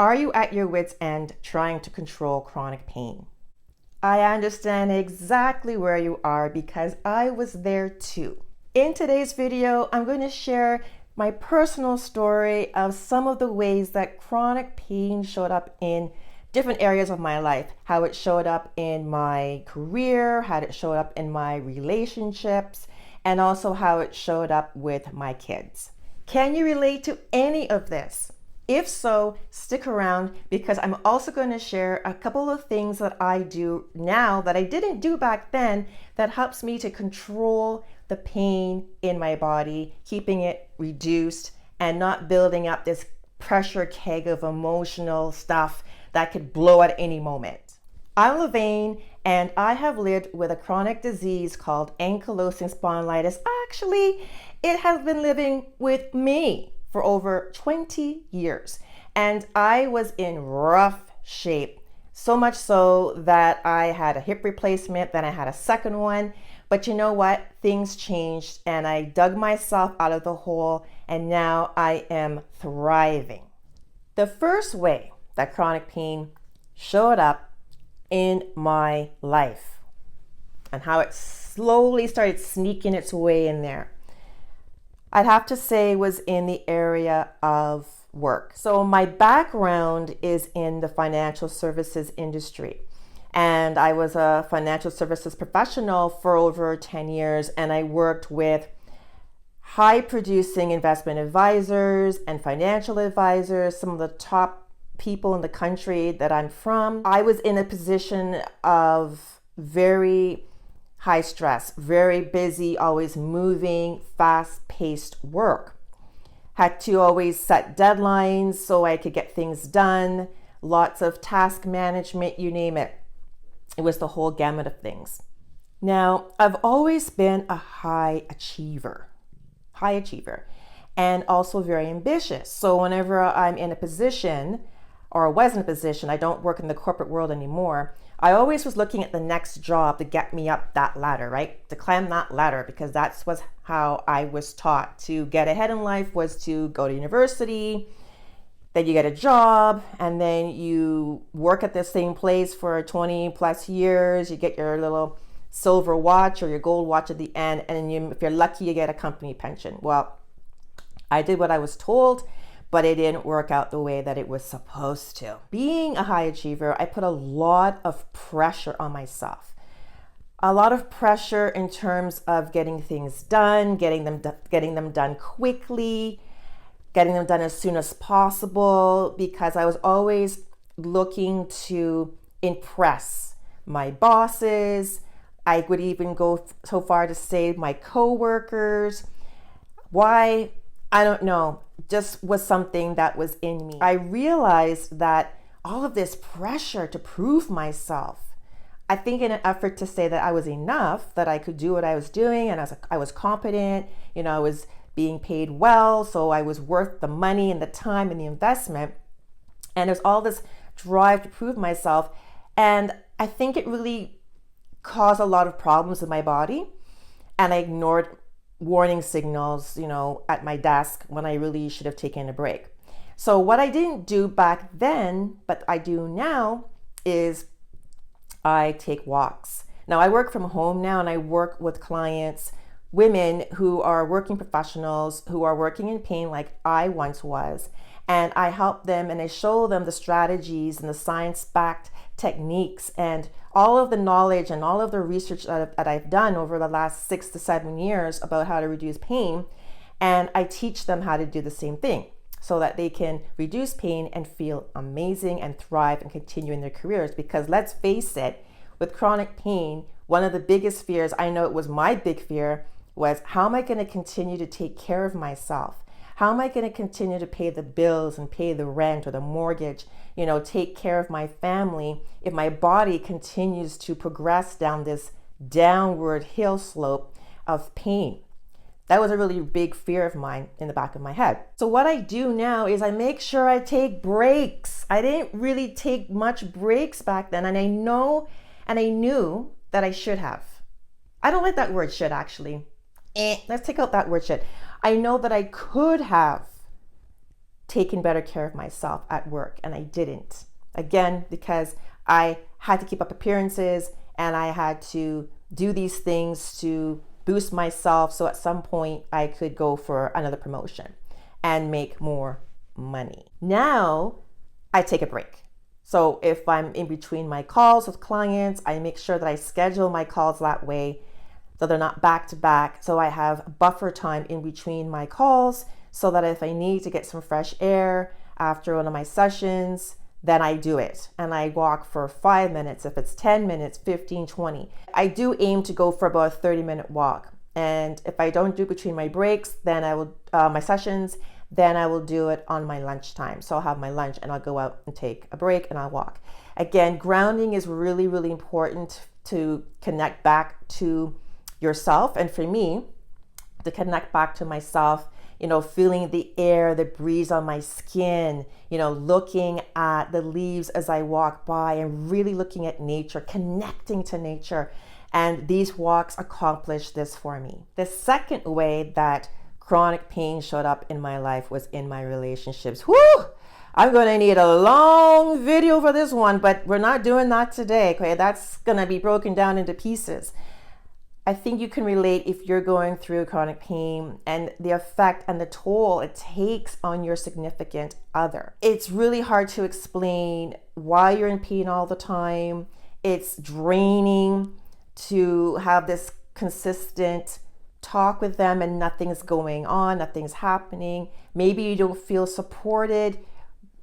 Are you at your wit's end trying to control chronic pain? I understand exactly where you are because I was there too. In today's video, I'm going to share my personal story of some of the ways that chronic pain showed up in different areas of my life, how it showed up in my career, how it showed up in my relationships, and also how it showed up with my kids. Can you relate to any of this? If so, stick around because I'm also going to share a couple of things that I do now that I didn't do back then that helps me to control the pain in my body, keeping it reduced and not building up this pressure keg of emotional stuff that could blow at any moment. I'm Lovaine and I have lived with a chronic disease called ankylosing spondylitis. Actually, it has been living with me for over 20 years. And I was in rough shape, so much so that I had a hip replacement, then I had a second one. But you know what? Things changed and I dug myself out of the hole and now I am thriving. The first way that chronic pain showed up in my life and how it slowly started sneaking its way in there, I'd have to say was in the area of work. So my background is in the financial services industry. And I was a financial services professional for over 10 years. And I worked with high producing investment advisors and financial advisors, some of the top people in the country that I'm from. I was in a position of very high stress, very busy, always moving, fast-paced work. Had to always set deadlines so I could get things done, lots of task management, you name it. It was the whole gamut of things. Now, I've always been a high achiever, and also very ambitious. So whenever I'm in a position, or was in a position, I don't work in the corporate world anymore, I always was looking at the next job to get me up that ladder, right? To climb that ladder, because that's was how I was taught. To get ahead in life was to go to university, then you get a job, and then you work at the same place for 20 plus years. You get your little silver watch or your gold watch at the end, and then if you're lucky, you get a company pension. Well, I did what I was told, but it didn't work out the way that it was supposed to. Being a high achiever, I put a lot of pressure on myself. A lot of pressure in terms of getting things done, getting them done quickly, getting them done as soon as possible, because I was always looking to impress my bosses. I would even go so far to say my coworkers. Why? I don't know. Just was something that was in me. I realized that all of this pressure to prove myself, I think in an effort to say that I was enough, that I could do what I was doing and I was competent, I was being paid well, so I was worth the money and the time and the investment. And there's all this drive to prove myself. And I think it really caused a lot of problems in my body. And I ignored warning signals, at my desk when I really should have taken a break. So what I didn't do back then, but I do now, is I take walks. Now I work from home now and I work with clients, women who are working professionals, who are working in pain like I once was. And I help them and I show them the strategies and the science-backed techniques and all of the knowledge and all of the research that I've done over the last 6 to 7 years about how to reduce pain. And I teach them how to do the same thing so that they can reduce pain and feel amazing and thrive and continue in their careers. Because let's face it, with chronic pain, one of the biggest fears, I know it was my big fear, was how am I going to continue to take care of myself? How am I going to continue to pay the bills and pay the rent or the mortgage, take care of my family if my body continues to progress down this downward hill slope of pain? That was a really big fear of mine in the back of my head. So what I do now is I make sure I take breaks. I didn't really take much breaks back then, and I knew that I should have. I don't like that word should, actually. Let's take out that word should. I know that I could have taken better care of myself at work, and I didn't. Again, because I had to keep up appearances and I had to do these things to boost myself so at some point I could go for another promotion and make more money. Now I take a break. So if I'm in between my calls with clients, I make sure that I schedule my calls that way so they're not back to back. So I have buffer time in between my calls so that if I need to get some fresh air after one of my sessions, then I do it. And I walk for 5 minutes, if it's 10 minutes, 15, 20. I do aim to go for about a 30-minute walk. And if I don't do it between my breaks, then I will, my sessions, then I will do it on my lunchtime. So I'll have my lunch and I'll go out and take a break and I'll walk. Again, grounding is really, really important to connect back to yourself. And for me, to connect back to myself, feeling the air, the breeze on my skin, looking at the leaves as I walk by and really looking at nature, connecting to nature. And these walks accomplish this for me. The second way that chronic pain showed up in my life was in my relationships. Whew! I'm going to need a long video for this one, but we're not doing that today. Okay, that's going to be broken down into pieces. I think you can relate if you're going through chronic pain and the effect and the toll it takes on your significant other. It's really hard to explain why you're in pain all the time. It's draining to have this consistent talk with them and nothing's going on, nothing's happening. Maybe you don't feel supported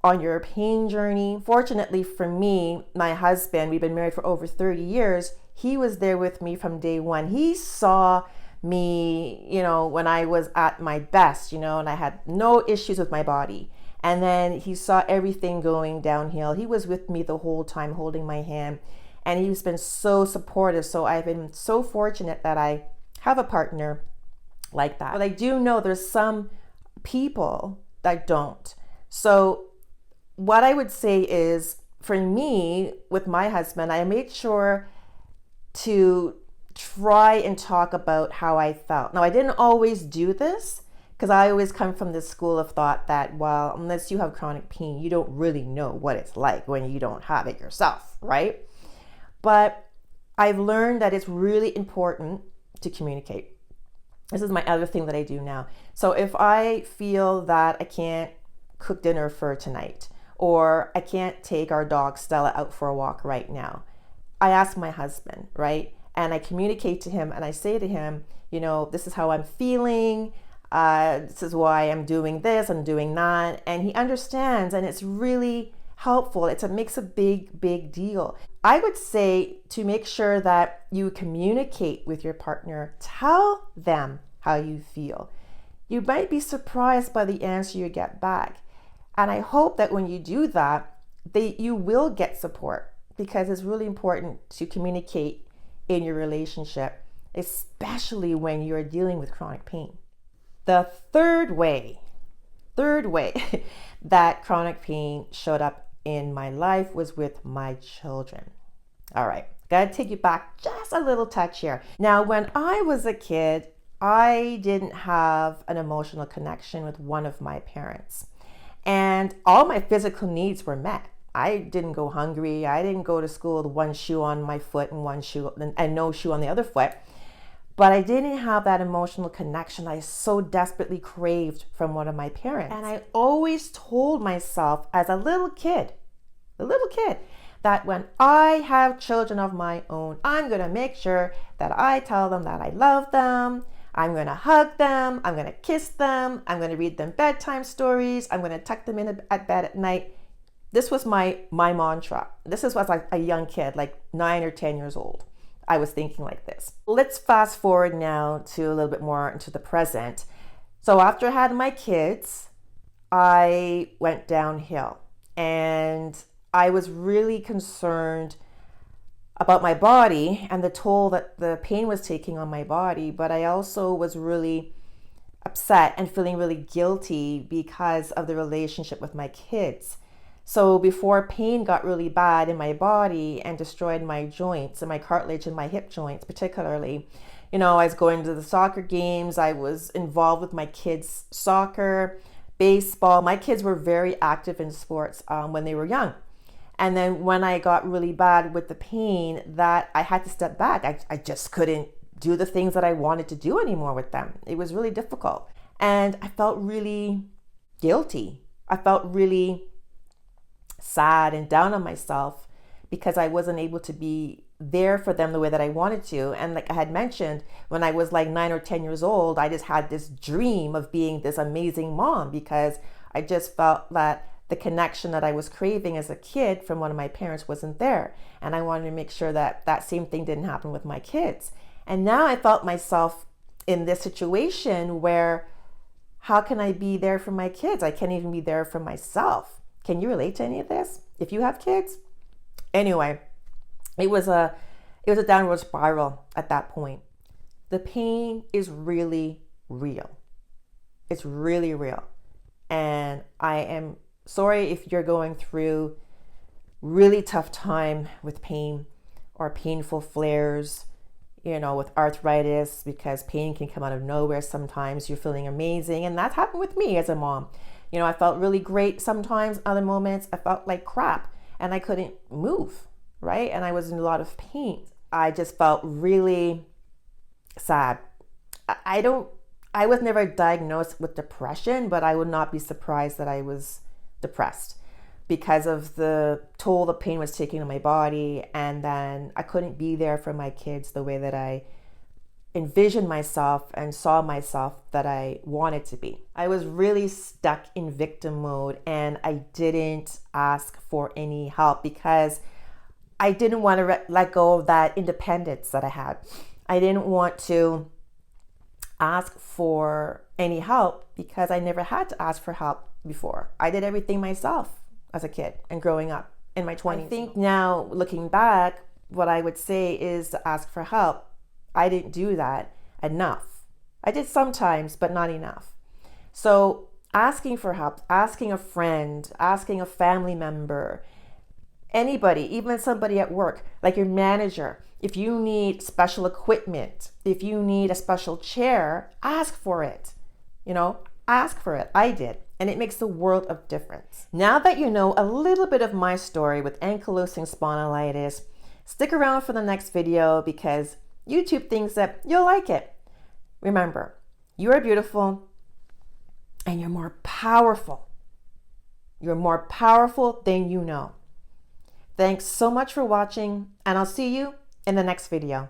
on your pain journey. Fortunately for me, my husband, we've been married for over 30 years. He was there with me from day one. He saw me, when I was at my best, and I had no issues with my body. And then he saw everything going downhill. He was with me the whole time, holding my hand. And he's been so supportive. So I've been so fortunate that I have a partner like that. But I do know there's some people that don't. So what I would say is, for me, with my husband, I made sure to try and talk about how I felt. Now, I didn't always do this because I always come from this school of thought that, well, unless you have chronic pain, you don't really know what it's like when you don't have it yourself, right? But I've learned that it's really important to communicate. This is my other thing that I do now. So if I feel that I can't cook dinner for tonight, or I can't take our dog Stella out for a walk right now, I ask my husband, right? And I communicate to him and I say to him, this is how I'm feeling. This is why I'm doing this, I'm doing that. And he understands, and it's really helpful. It makes a big, big deal. I would say to make sure that you communicate with your partner, tell them how you feel. You might be surprised by the answer you get back. And I hope that when you do that, you will get support, because it's really important to communicate in your relationship, especially when you're dealing with chronic pain. The third way that chronic pain showed up in my life was with my children. All right, gotta take you back just a little touch here. Now, when I was a kid, I didn't have an emotional connection with one of my parents. And all my physical needs were met. I didn't go hungry. I didn't go to school with one shoe on my foot and no shoe on the other foot. But I didn't have that emotional connection I so desperately craved from one of my parents. And I always told myself as a little kid, that when I have children of my own, I'm going to make sure that I tell them that I love them. I'm going to hug them. I'm going to kiss them. I'm going to read them bedtime stories. I'm going to tuck them in at bed at night. This was my mantra. This was like a young kid, like 9 or 10 years old. I was thinking like this. Let's fast forward now to a little bit more into the present. So after I had my kids, I went downhill, and I was really concerned about my body and the toll that the pain was taking on my body. But I also was really upset and feeling really guilty because of the relationship with my kids. So before pain got really bad in my body and destroyed my joints and my cartilage and my hip joints particularly, I was going to the soccer games. I was involved with my kids' soccer baseball. My kids were very active in sports when they were young. And then when I got really bad with the pain, that I had to step back. I just couldn't do the things that I wanted to do anymore with them. It was really difficult. And I felt really guilty. I felt really sad and down on myself because I wasn't able to be there for them the way that I wanted to. And like I had mentioned, when I was like 9 or 10 years old, I just had this dream of being this amazing mom because I just felt that the connection that I was craving as a kid from one of my parents wasn't there. And I wanted to make sure that that same thing didn't happen with my kids. And now I felt myself in this situation where how can I be there for my kids? I can't even be there for myself. Can you relate to any of this if you have kids? Anyway, it was a downward spiral at that point. The pain is really real. It's really real. And I am sorry if you're going through really tough time with pain or painful flares, with arthritis, because pain can come out of nowhere. Sometimes you're feeling amazing. And that's happened with me as a mom. I felt really great sometimes. Other moments I felt like crap and I couldn't move, right? And I was in a lot of pain. I just felt really sad. I was never diagnosed with depression, but I would not be surprised that I was depressed because of the toll the pain was taking on my body. And then I couldn't be there for my kids the way that I envisioned myself and saw myself that I wanted to be. I was really stuck in victim mode and I didn't ask for any help because I didn't want to let go of that independence that I had. I didn't want to ask for any help because I never had to ask for help before. I did everything myself as a kid and growing up in my 20s. I think now, looking back, what I would say is to ask for help. I didn't do that enough. I did sometimes, but not enough. So asking for help, asking a friend, asking a family member, anybody, even somebody at work, like your manager, if you need special equipment, if you need a special chair, ask for it. Ask for it. I did. And it makes the world of difference. Now that you know a little bit of my story with ankylosing spondylitis, stick around for the next video because YouTube thinks that you'll like it. Remember, you are beautiful and you're more powerful. You're more powerful than you know. Thanks so much for watching, and I'll see you in the next video.